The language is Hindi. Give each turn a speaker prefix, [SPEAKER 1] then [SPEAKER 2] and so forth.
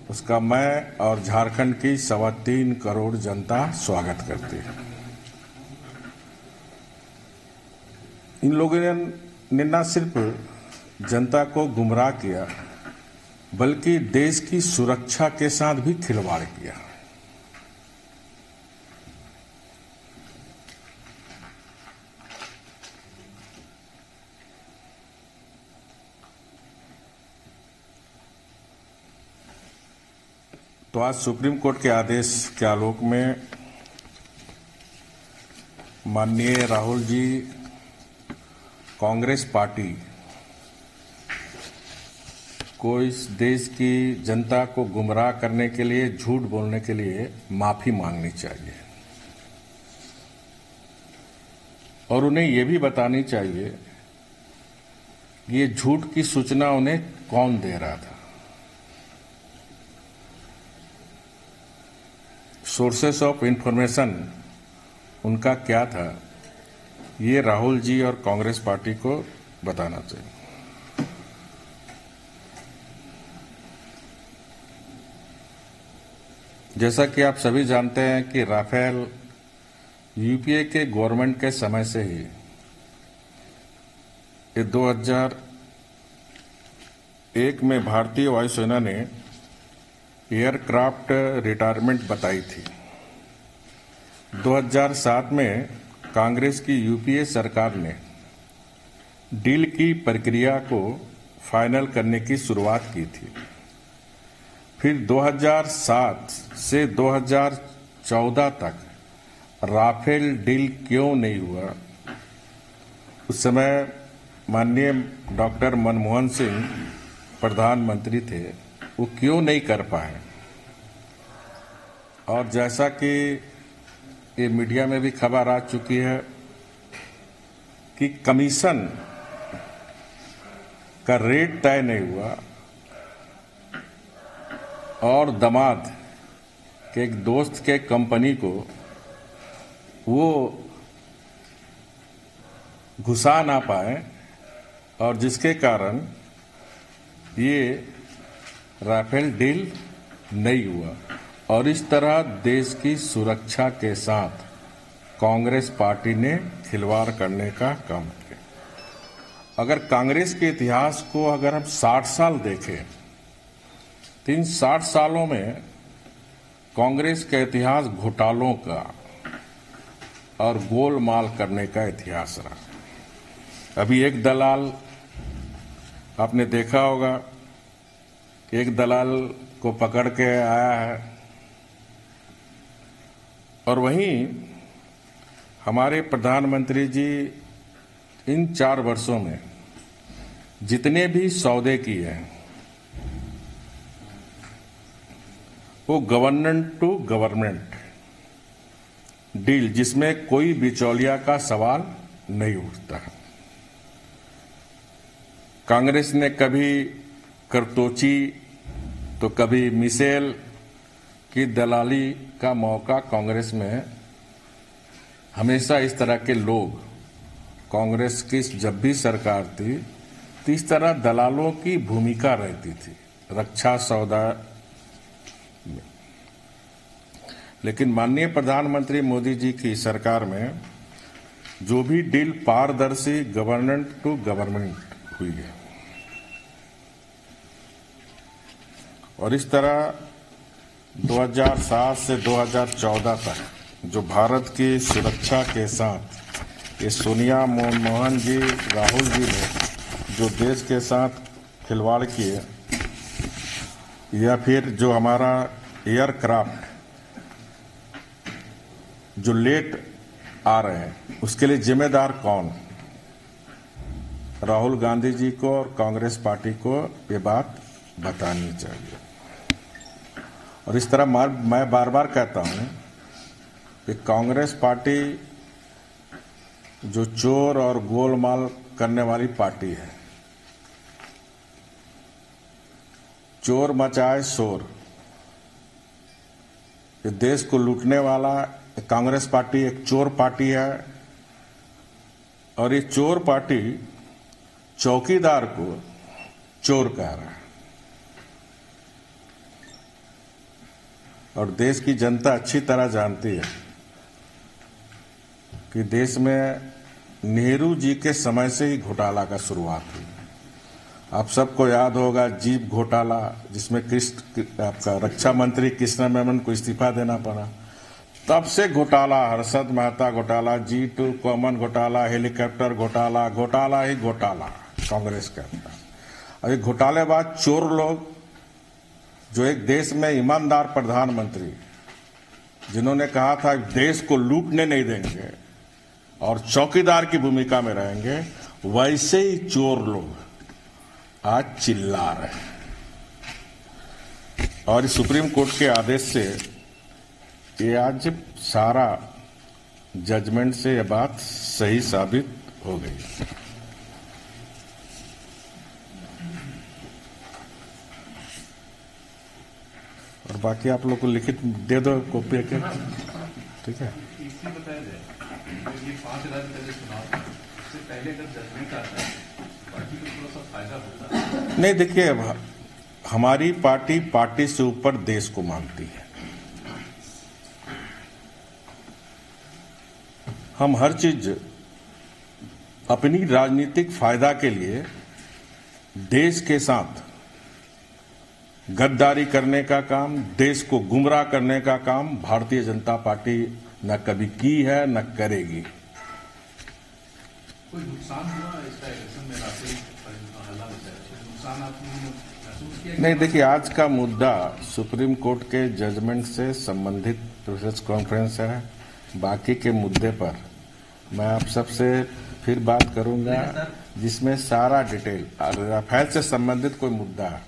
[SPEAKER 1] उसका मैं और झारखंड की 3.25 करोड़ जनता स्वागत करती है। इन लोगों ने न सिर्फ जनता को गुमराह किया बल्कि देश की सुरक्षा के साथ भी खिलवाड़ किया। तो आज सुप्रीम कोर्ट के आदेश के आलोक में माननीय राहुल जी कांग्रेस पार्टी को इस देश की जनता को गुमराह करने के लिए, झूठ बोलने के लिए माफी मांगनी चाहिए और उन्हें यह भी बतानी चाहिए कि ये झूठ की सूचना उन्हें कौन दे रहा था। सोर्सेस ऑफ इंफॉर्मेशन उनका क्या था, ये राहुल जी और कांग्रेस पार्टी को बताना चाहिए। जैसा कि आप सभी जानते हैं कि राफेल यूपीए के गवर्नमेंट के समय से ही ये 2001 में भारतीय वायुसेना ने एयरक्राफ्ट रिटायरमेंट बताई थी। 2007 में कांग्रेस की यूपीए सरकार ने डील की प्रक्रिया को फाइनल करने की शुरुआत की थी। फिर 2007 से 2014 तक राफेल डील क्यों नहीं हुआ, उस समय माननीय डॉक्टर मनमोहन सिंह प्रधानमंत्री थे, वो क्यों नहीं कर पाए। और जैसा कि ये मीडिया में भी खबर आ चुकी है कि कमीशन का रेट तय नहीं हुआ और दामाद के एक दोस्त के कंपनी को वो घुसा ना पाए और जिसके कारण ये राफेल डील नहीं हुआ। और इस तरह देश की सुरक्षा के साथ कांग्रेस पार्टी ने खिलवाड़ करने का काम किया। अगर कांग्रेस के इतिहास को अगर हम 60 साल देखें तो इन 60 सालों में कांग्रेस का इतिहास घोटालों का और गोलमाल करने का इतिहास रहा। अभी एक दलाल, आपने देखा होगा, एक दलाल को पकड़ के आया है और वहीं हमारे प्रधानमंत्री जी इन 4 वर्षों में जितने भी सौदे किए हैं वो गवर्नमेंट टू गवर्नमेंट डील, जिसमें कोई बिचौलिया का सवाल नहीं उठता है। कांग्रेस ने कभी करतोची तो कभी मिसेल की दलाली का मौका कांग्रेस में हमेशा इस तरह के लोग, कांग्रेस की जब भी सरकार थी तो इस तरह दलालों की भूमिका रहती थी रक्षा सौदा में। लेकिन माननीय प्रधानमंत्री मोदी जी की सरकार में जो भी डील पारदर्शी गवर्नमेंट टू गवर्नमेंट हुई है और इस तरह 2007 से 2014 तक जो भारत की सुरक्षा के साथ ये सोनिया मनमोहन जी, राहुल जी ने जो देश के साथ खिलवाड़ किए, या फिर जो हमारा एयरक्राफ्ट जो लेट आ रहे हैं, उसके लिए जिम्मेदार कौन? राहुल गांधी जी को और कांग्रेस पार्टी को ये बात बतानी चाहिए। और इस तरह मैं बार बार कहता हूं कि कांग्रेस पार्टी जो चोर और गोलमाल करने वाली पार्टी है, चोर मचाए शोर, ये देश को लूटने वाला कांग्रेस पार्टी एक चोर पार्टी है। और ये चोर पार्टी चौकीदार को चोर कह रहा है। और देश की जनता अच्छी तरह जानती है कि देश में नेहरू जी के समय से ही घोटाला का शुरुआत हुई। आप सबको याद होगा जीप घोटाला, जिसमें आपका रक्षा मंत्री कृष्ण मेनन को इस्तीफा देना पड़ा। तब से घोटाला, हर्षद मेहता घोटाला, G2 कॉमन घोटाला, हेलीकॉप्टर घोटाला, घोटाला ही घोटाला कांग्रेस के अंदर। और ये घोटालेबाज चोर लोग, जो एक देश में ईमानदार प्रधानमंत्री जिन्होंने कहा था देश को लूटने नहीं देंगे और चौकीदार की भूमिका में रहेंगे, वैसे ही चोर लोग आज चिल्ला रहे हैं। और सुप्रीम कोर्ट के आदेश से ये आज सारा जजमेंट से यह बात सही साबित हो गई। और बाकी आप लोग को लिखित दे दो कॉपी के, ठीक है।
[SPEAKER 2] ये 5 राज्य का जो चुनाव था, उससे पहले अगर जजमेंट आता है पार्टी को थोड़ा सा फायदा होता है।
[SPEAKER 1] नहीं, देखिए, अब हमारी पार्टी से ऊपर देश को मानती है। हम हर चीज अपनी राजनीतिक फायदा के लिए देश के साथ गद्दारी करने का काम, देश को गुमराह करने का काम भारतीय जनता पार्टी न कभी की है न करेगी।
[SPEAKER 2] कोई नुकसान हुआ इसका इलेक्शन में? राफेल हल्ला मचा है, नुकसान आपने महसूस किया?
[SPEAKER 1] नहीं, देखिए, आज का मुद्दा सुप्रीम कोर्ट के जजमेंट से संबंधित प्रेस कॉन्फ्रेंस है। बाकी के मुद्दे पर मैं आप सबसे फिर बात करूंगा, जिसमें सारा डिटेल राफेल से संबंधित कोई मुद्दा है।